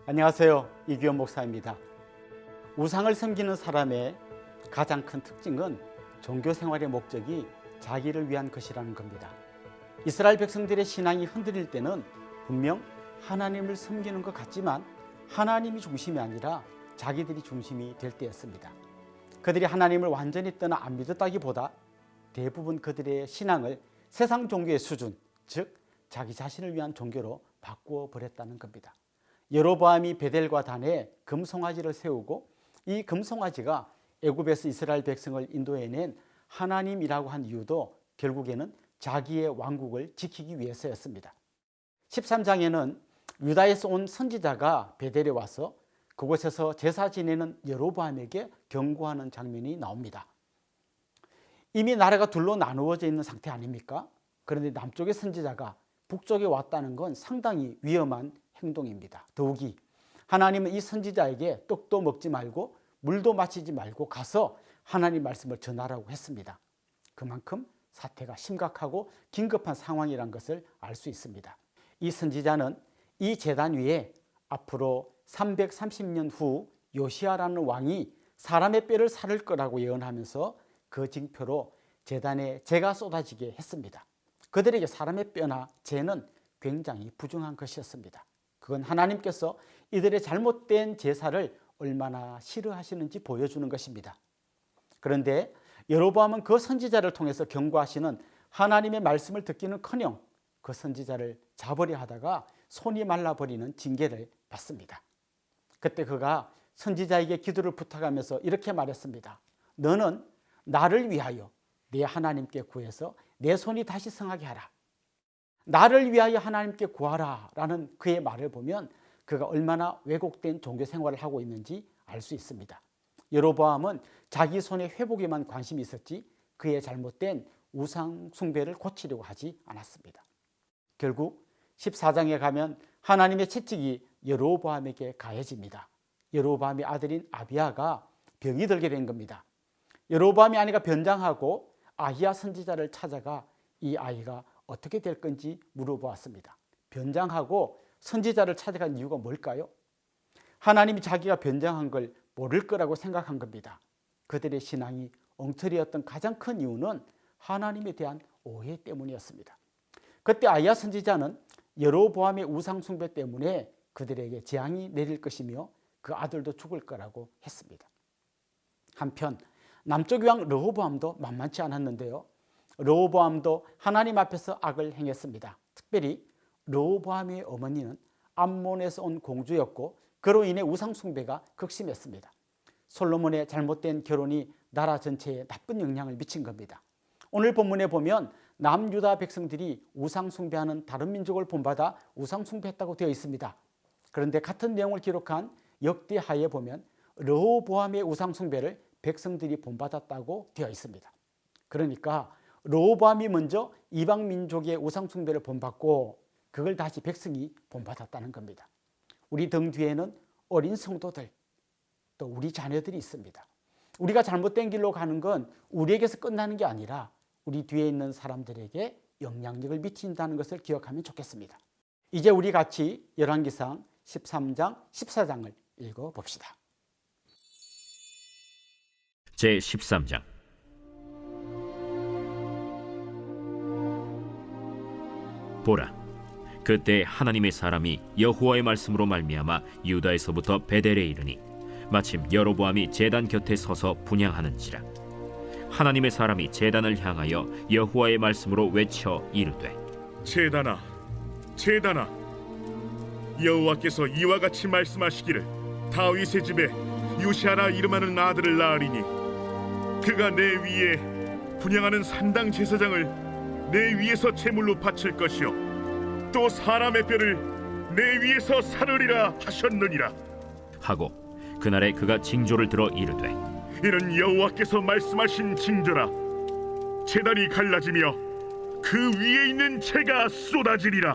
안녕하세요. 이규현 목사입니다. 우상을 섬기는 사람의 가장 큰 특징은 종교 생활의 목적이 자기를 위한 것이라는 겁니다. 이스라엘 백성들의 신앙이 흔들릴 때는 분명 하나님을 섬기는 것 같지만 하나님이 중심이 아니라 자기들이 중심이 될 때였습니다. 그들이 하나님을 완전히 떠나 안 믿었다기보다 대부분 그들의 신앙을 세상 종교의 수준, 즉 자기 자신을 위한 종교로 바꾸어 버렸다는 겁니다. 여로보암이 베델과 단에 금송아지를 세우고 이 금송아지가 애굽에서 이스라엘 백성을 인도해낸 하나님이라고 한 이유도 결국에는 자기의 왕국을 지키기 위해서였습니다. 13장에는 유다에서 온 선지자가 베델에 와서 그곳에서 제사 지내는 여로보암에게 경고하는 장면이 나옵니다. 이미 나라가 둘로 나누어져 있는 상태 아닙니까? 그런데 남쪽의 선지자가 북쪽에 왔다는 건 상당히 위험한 행동입니다. 더욱이 하나님은 이 선지자에게 떡도 먹지 말고 물도 마시지 말고 가서 하나님 말씀을 전하라고 했습니다. 그만큼 사태가 심각하고 긴급한 상황이란 것을 알 수 있습니다. 이 선지자는 이 제단 위에 앞으로 330년 후 요시아라는 왕이 사람의 뼈를 사를 거라고 예언하면서 그 징표로 제단에 재가 쏟아지게 했습니다. 그들에게 사람의 뼈나 재는 굉장히 부중한 것이었습니다. 그건 하나님께서 이들의 잘못된 제사를 얼마나 싫어하시는지 보여주는 것입니다. 그런데 여로보암은 그 선지자를 통해서 경고하시는 하나님의 말씀을 듣기는커녕 그 선지자를 잡으려 하다가 손이 말라버리는 징계를 받습니다. 그때 그가 선지자에게 기도를 부탁하면서 이렇게 말했습니다. 너는 나를 위하여 내 하나님께 구해서 내 손이 다시 성하게 하라. 나를 위하여 하나님께 구하라 라는 그의 말을 보면 그가 얼마나 왜곡된 종교 생활을 하고 있는지 알 수 있습니다. 여로보암은 자기 손의 회복에만 관심이 있었지 그의 잘못된 우상 숭배를 고치려고 하지 않았습니다. 결국 14장에 가면 하나님의 채찍이 여로보암에게 가해집니다. 여로보암의 아들인 아비야가 병이 들게 된 겁니다. 여로보암의 아내가 변장하고 아히야 선지자를 찾아가 이 아이가 어떻게 될 건지 물어보았습니다. 변장하고 선지자를 찾아간 이유가 뭘까요? 하나님이 자기가 변장한 걸 모를 거라고 생각한 겁니다. 그들의 신앙이 엉터리였던 가장 큰 이유는 하나님에 대한 오해 때문이었습니다. 그때 아히야 선지자는 여로보암의 우상 숭배 때문에 그들에게 재앙이 내릴 것이며 그 아들도 죽을 거라고 했습니다. 한편 남쪽 왕 르호보암도 만만치 않았는데요. 르호보암도 하나님 앞에서 악을 행했습니다. 특별히 르호보암의 어머니는 암몬에서 온 공주였고 그로 인해 우상 숭배가 극심했습니다. 솔로몬의 잘못된 결혼이 나라 전체에 나쁜 영향을 미친 겁니다. 오늘 본문에 보면 남유다 백성들이 우상 숭배하는 다른 민족을 본받아 우상 숭배했다고 되어 있습니다. 그런데 같은 내용을 기록한 역대하에 보면 르호보암의 우상 숭배를 백성들이 본받았다고 되어 있습니다. 그러니까 르호보암이 먼저 이방 민족의 우상 숭배를 본받고 그걸 다시 백성이 본받았다는 겁니다. 우리 등 뒤에는 어린 성도들 또 우리 자녀들이 있습니다. 우리가 잘못된 길로 가는 건 우리에게서 끝나는 게 아니라 우리 뒤에 있는 사람들에게 영향력을 미친다는 것을 기억하면 좋겠습니다. 이제 우리 같이 열왕기상 13장, 14장을 읽어봅시다. 제13장 보라, 그때 하나님의 사람이 여호와의 말씀으로 말미암아 유다에서부터 베델에 이르니 마침 여로보암이 제단 곁에 서서 분향하는지라. 하나님의 사람이 제단을 향하여 여호와의 말씀으로 외쳐 이르되 제단아, 제단아, 여호와께서 이와 같이 말씀하시기를 다윗의 집에 요시아라 이름하는 아들을 낳으리니 그가 내 위에 분향하는 산당 제사장을 내 위에서 제물로 바칠 것이요 또 사람의 뼈를 내 위에서 사르리라 하셨느니라 하고 그날에 그가 징조를 들어 이르되 이는 여호와께서 말씀하신 징조라. 제단이 갈라지며 그 위에 있는 재가 쏟아지리라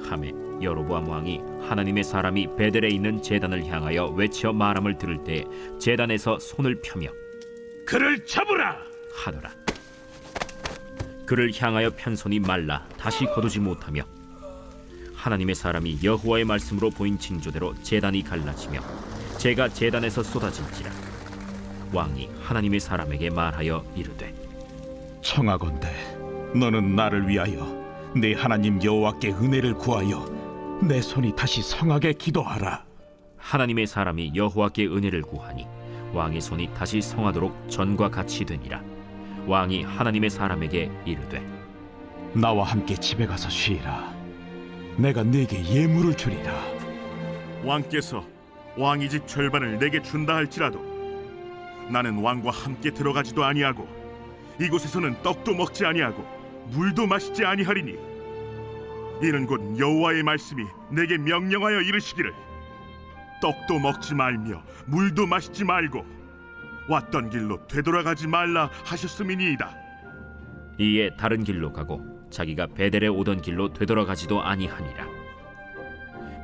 하매 여로보암 왕이 하나님의 사람이 베델에 있는 제단을 향하여 외쳐 말함을 들을 때 제단에서 손을 펴며 그를 잡으라 하더라. 그를 향하여 편 손이 말라 다시 거두지 못하며 하나님의 사람이 여호와의 말씀으로 보인 징조대로 제단이 갈라지며 재가 제단에서 쏟아질지라. 왕이 하나님의 사람에게 말하여 이르되 청하건대 너는 나를 위하여 내 하나님 여호와께 은혜를 구하여 내 손이 다시 성하게 기도하라. 하나님의 사람이 여호와께 은혜를 구하니 왕의 손이 다시 성하도록 전과 같이 되니라. 왕이 하나님의 사람에게 이르되 나와 함께 집에 가서 쉬라. 내가 네게 예물을 주리라. 왕께서 왕의 집 절반을 내게 준다 할지라도 나는 왕과 함께 들어가지도 아니하고 이곳에서는 떡도 먹지 아니하고 물도 마시지 아니하리니 이는 곧 여호와의 말씀이 내게 명령하여 이르시기를 떡도 먹지 말며 물도 마시지 말고 왔던 길로 되돌아가지 말라 하셨음이니이다. 이에 다른 길로 가고 자기가 베델에 오던 길로 되돌아가지도 아니하니라.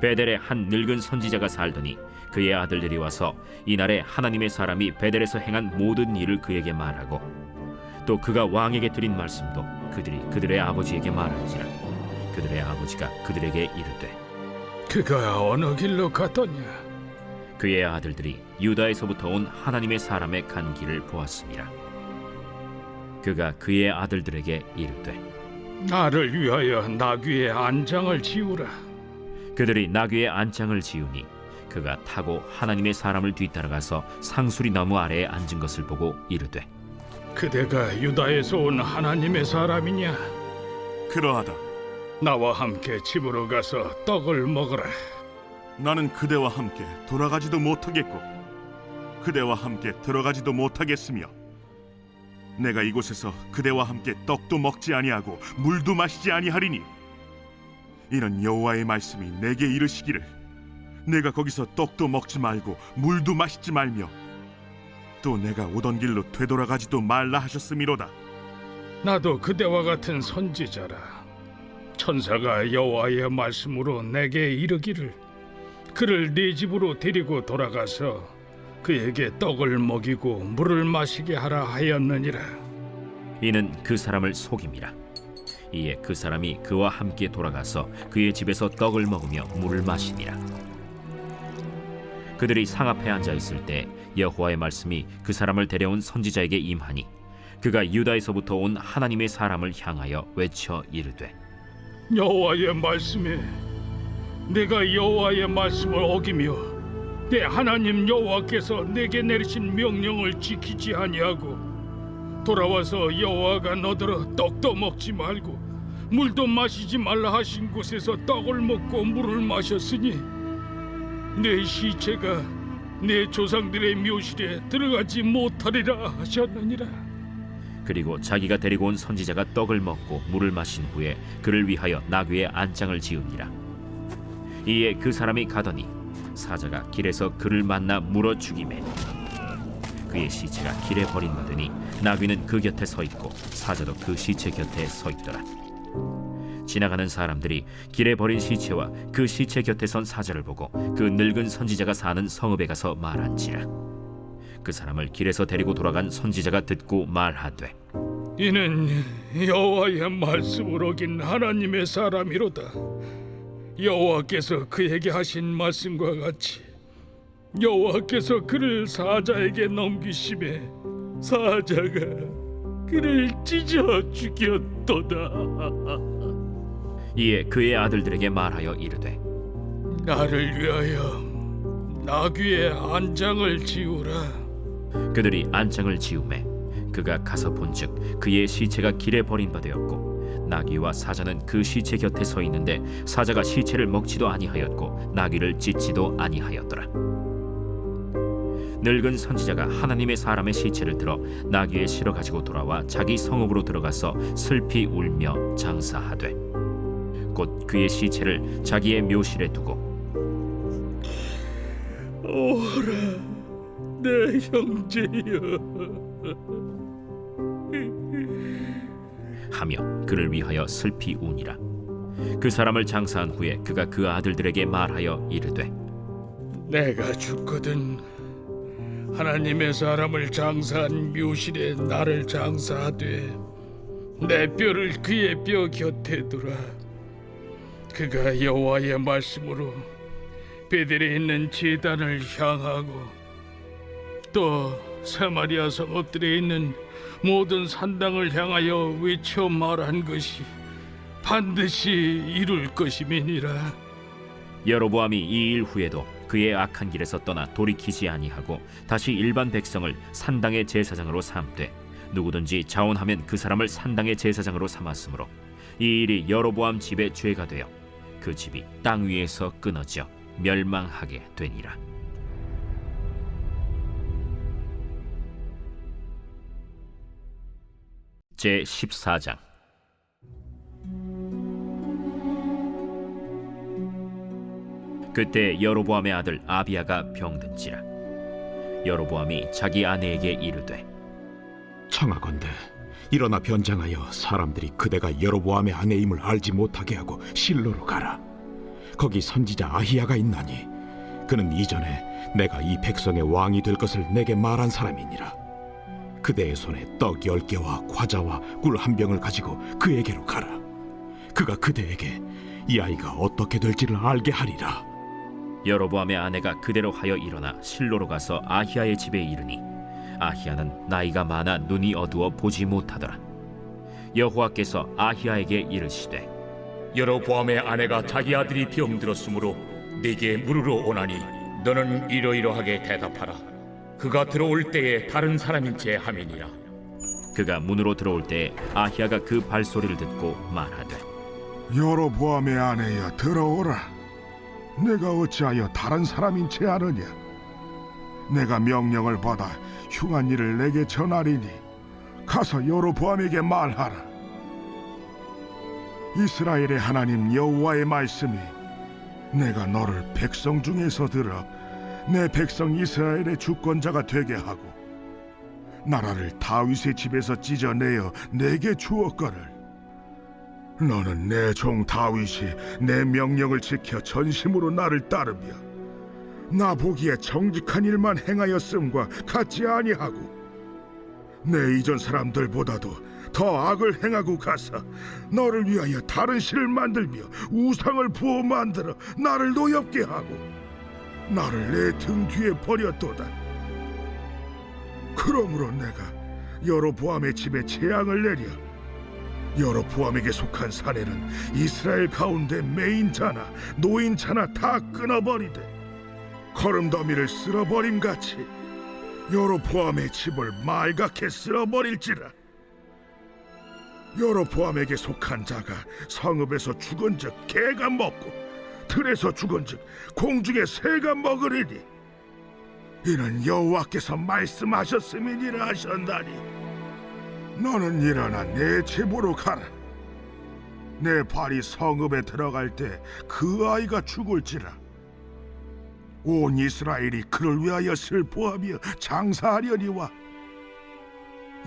베델에 한 늙은 선지자가 살더니 그의 아들들이 와서 이날에 하나님의 사람이 베델에서 행한 모든 일을 그에게 말하고 또 그가 왕에게 드린 말씀도 그들이 그들의 아버지에게 말한지라. 그들의 아버지가 그들에게 이르되 그가 어느 길로 갔더냐? 그의 아들들이 유다에서부터 온 하나님의 사람의 간 길을 보았습니다. 그가 그의 아들들에게 이르되 나를 위하여 나귀의 안장을 지우라. 그들이 나귀의 안장을 지우니 그가 타고 하나님의 사람을 뒤따라가서 상수리 나무 아래에 앉은 것을 보고 이르되 그대가 유다에서 온 하나님의 사람이냐? 그러하다. 나와 함께 집으로 가서 떡을 먹으라. 나는 그대와 함께 돌아가지도 못하겠고 그대와 함께 들어가지도 못하겠으며 내가 이곳에서 그대와 함께 떡도 먹지 아니하고 물도 마시지 아니하리니 이는 여호와의 말씀이 내게 이르시기를 내가 거기서 떡도 먹지 말고 물도 마시지 말며 또 내가 오던 길로 되돌아가지도 말라 하셨음이로다. 나도 그대와 같은 선지자라. 천사가 여호와의 말씀으로 내게 이르기를 그를 네 집으로 데리고 돌아가서 그에게 떡을 먹이고 물을 마시게 하라 하였느니라. 이는 그 사람을 속임이라. 이에 그 사람이 그와 함께 돌아가서 그의 집에서 떡을 먹으며 물을 마시니라. 그들이 상 앞에 앉아 있을 때 여호와의 말씀이 그 사람을 데려온 선지자에게 임하니 그가 유다에서부터 온 하나님의 사람을 향하여 외쳐 이르되 여호와의 말씀에 내가 여호와의 말씀을 어기며 내 하나님 여호와께서 내게 내리신 명령을 지키지 아니하고 돌아와서 여호와가 너더러 떡도 먹지 말고 물도 마시지 말라 하신 곳에서 떡을 먹고 물을 마셨으니 내 시체가 내 조상들의 묘실에 들어가지 못하리라 하셨느니라. 그리고 자기가 데리고 온 선지자가 떡을 먹고 물을 마신 후에 그를 위하여 나귀의 안장을 지으니라. 이에 그 사람이 가더니 사자가 길에서 그를 만나 물어 죽이매 그의 시체가 길에 버림받으니 나귀는 그 곁에 서 있고 사자도 그 시체 곁에 서 있더라. 지나가는 사람들이 길에 버린 시체와 그 시체 곁에 선 사자를 보고 그 늙은 선지자가 사는 성읍에 가서 말한지라. 그 사람을 길에서 데리고 돌아간 선지자가 듣고 말하되 이는 여호와의 말씀을 어긴 하나님의 사람이로다. 여호와께서 그에게 하신 말씀과 같이 여호와께서 그를 사자에게 넘기심에 사자가 그를 찢어 죽였도다. 이에 그의 아들들에게 말하여 이르되 나를 위하여 나귀의 안장을 지우라. 그들이 안장을 지우매 그가 가서 본즉 그의 시체가 길에 버림받았고 나귀와 사자는 그 시체 곁에 서 있는데 사자가 시체를 먹지도 아니하였고 나귀를 찢지도 아니하였더라. 늙은 선지자가 하나님의 사람의 시체를 들어 나귀에 실어 가지고 돌아와 자기 성읍으로 들어가서 슬피 울며 장사하되 곧 그의 시체를 자기의 묘실에 두고 오라 내 형제여 하며 그를 위하여 슬피 우니라. 그 사람을 장사한 후에 그가 그 아들들에게 말하여 이르되 내가 죽거든 하나님의 사람을 장사한 묘실에 나를 장사하되 내 뼈를 그의 뼈 곁에 두라. 그가 여호와의 말씀으로 베델에 있는 제단을 향하고 또 사마리아 성읍들에 있는 모든 산당을 향하여 외쳐 말한 것이 반드시 이룰 것임이니라. 여로보암이 이 일 후에도 그의 악한 길에서 떠나 돌이키지 아니하고 다시 일반 백성을 산당의 제사장으로 삼되 누구든지 자원하면 그 사람을 산당의 제사장으로 삼았으므로 이 일이 여로보암 집의 죄가 되어 그 집이 땅 위에서 끊어져 멸망하게 되니라. 제 14장. 그때 여로보암의 아들 아비야가 병든지라. 여로보암이 자기 아내에게 이르되 청하건대 일어나 변장하여 사람들이 그대가 여로보암의 아내임을 알지 못하게 하고 실로로 가라. 거기 선지자 아히야가 있나니 그는 이전에 내가 이 백성의 왕이 될 것을 내게 말한 사람이니라. 그대의 손에 떡 10개와 과자와 꿀 1병을 가지고 그에게로 가라. 그가 그대에게 이 아이가 어떻게 될지를 알게 하리라. 여로보암의 아내가 그대로 하여 일어나 실로로 가서 아히야의 집에 이르니 아히야는 나이가 많아 눈이 어두워 보지 못하더라. 여호와께서 아히야에게 이르시되 여로보암의 아내가 자기 아들이 병들었으므로 네게 물으러 오나니 너는 이러이러하게 대답하라. 그가 들어올 때에 다른 사람인 체 함이니라. 그가 문으로 들어올 때에 아히야가 그 발소리를 듣고 말하되 여로보암의 아내여 들어오라. 내가 어찌하여 다른 사람인 채 아느냐? 내가 명령을 받아 흉한 일을 내게 전하리니 가서 여로보암에게 말하라. 이스라엘의 하나님 여호와의 말씀이 내가 너를 백성 중에서 들어 내 백성 이스라엘의 주권자가 되게 하고 나라를 다윗의 집에서 찢어내어 내게 주었거늘 너는 내 종 다윗이 내 명령을 지켜 전심으로 나를 따르며 나 보기에 정직한 일만 행하였음과 같지 아니하고 내 이전 사람들보다도 더 악을 행하고 가서 너를 위하여 다른 신을 만들며 우상을 부어 만들어 나를 노엽게 하고 나를 내 등 뒤에 버렸도다. 그러므로 내가 여로보암의 집에 재앙을 내려 여로보암에게 속한 사내는 이스라엘 가운데 매인자나 노인자나 다 끊어버리되 거름더미를 쓸어버림같이 여로보암의 집을 말갛게 쓸어버릴지라. 여로보암에게 속한 자가 성읍에서 죽은즉 개가 먹고 들에서 죽은즉 공중의 새가 먹으리니 이는 여호와께서 말씀하셨음이니라 하셨나니 너는 일어나 내 집으로 가라. 내 발이 성읍에 들어갈 때 그 아이가 죽을지라. 온 이스라엘이 그를 위하여 슬퍼하며 장사하려니와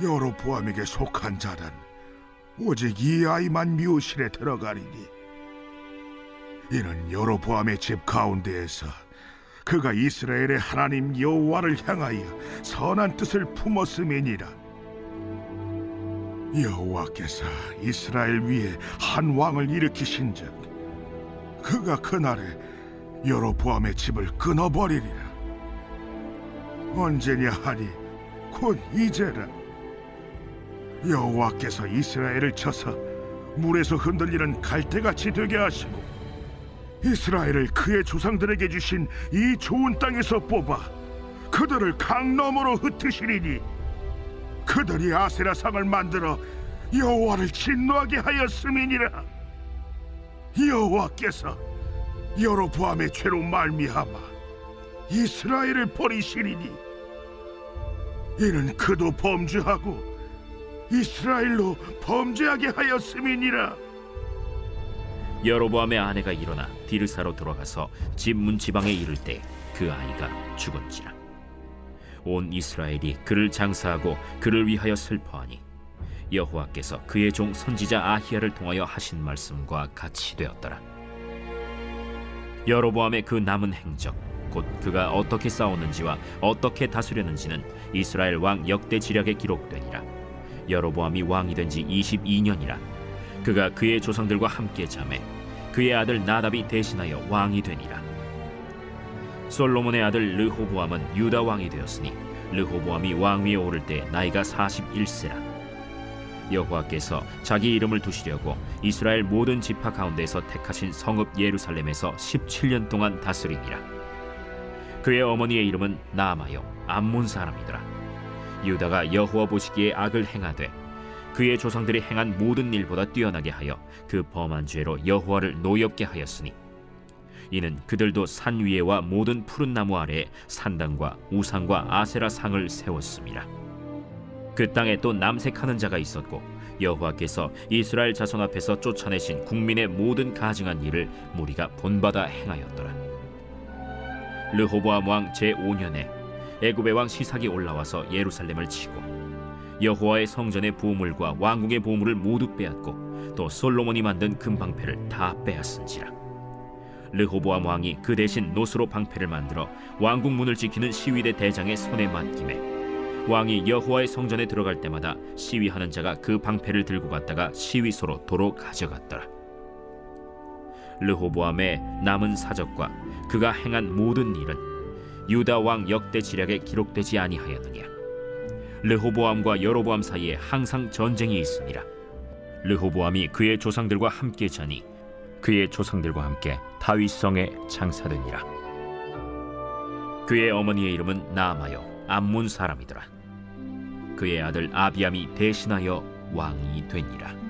여로보암에게 속한 자는 오직 이 아이만 묘실에 들어가리니 이는 여로보암의 집 가운데에서 그가 이스라엘의 하나님 여호와를 향하여 선한 뜻을 품었음이니라. 여호와께서 이스라엘 위에 한 왕을 일으키신즉 그가 그날에 여로보암의 집을 끊어버리리라. 언제냐 하니 곧 이제라. 여호와께서 이스라엘을 쳐서 물에서 흔들리는 갈대같이 되게 하시고 이스라엘을 그의 조상들에게 주신 이 좋은 땅에서 뽑아 그들을 강 너머로 흩으시리니 그들이 아세라상을 만들어 여호와를 진노하게 하였음이니라. 여호와께서 여로보암의 죄로 말미암아 이스라엘을 버리시리니 이는 그도 범죄하고 이스라엘로 범죄하게 하였음이니라. 여로보암의 아내가 일어나 디르사로 들어가서 집 문지방에 이를 때 그 아이가 죽은지라. 온 이스라엘이 그를 장사하고 그를 위하여 슬퍼하니 여호와께서 그의 종 선지자 아히야를 통하여 하신 말씀과 같이 되었더라. 여로보암의 그 남은 행적 곧 그가 어떻게 싸웠는지와 어떻게 다스렸는지는 이스라엘 왕 역대 지략에 기록되니라. 여로보암이 왕이 된 지 22년이라. 그가 그의 조상들과 함께 자매 그의 아들 나답이 대신하여 왕이 되니라. 솔로몬의 아들 르호보암은 유다 왕이 되었으니 르호보암이 왕위에 오를 때 나이가 41세라. 여호와께서 자기 이름을 두시려고 이스라엘 모든 지파 가운데서 택하신 성읍 예루살렘에서 17년 동안 다스리니라. 그의 어머니의 이름은 나아마요 암몬 사람이더라. 유다가 여호와 보시기에 악을 행하되 그의 조상들이 행한 모든 일보다 뛰어나게 하여 그 범한 죄로 여호와를 노엽게 하였으니 이는 그들도 산 위에와 모든 푸른 나무 아래에 산당과 우상과 아세라 상을 세웠습니다. 그 땅에 또 남색하는 자가 있었고 여호와께서 이스라엘 자손 앞에서 쫓아내신 국민의 모든 가증한 일을 무리가 본받아 행하였더라. 르호보암 왕 제5년에 애굽의 왕 시삭이 올라와서 예루살렘을 치고 여호와의 성전의 보물과 왕궁의 보물을 모두 빼앗고 또 솔로몬이 만든 금방패를 다 빼앗은지라. 르호보암 왕이 그 대신 노스로 방패를 만들어 왕궁 문을 지키는 시위대 대장의 손에 맡기매 왕이 여호와의 성전에 들어갈 때마다 시위하는 자가 그 방패를 들고 갔다가 시위소로 도로 가져갔더라. 르호보암의 남은 사적과 그가 행한 모든 일은 유다 왕 역대 지략에 기록되지 아니하였느냐. 르호보암과 여로보암 사이에 항상 전쟁이 있으니라. 르호보암이 그의 조상들과 함께 자니 그의 조상들과 함께 다윗성에 장사되니라. 그의 어머니의 이름은 나아마요 암몬 사람이더라. 그의 아들 아비암이 대신하여 왕이 되니라.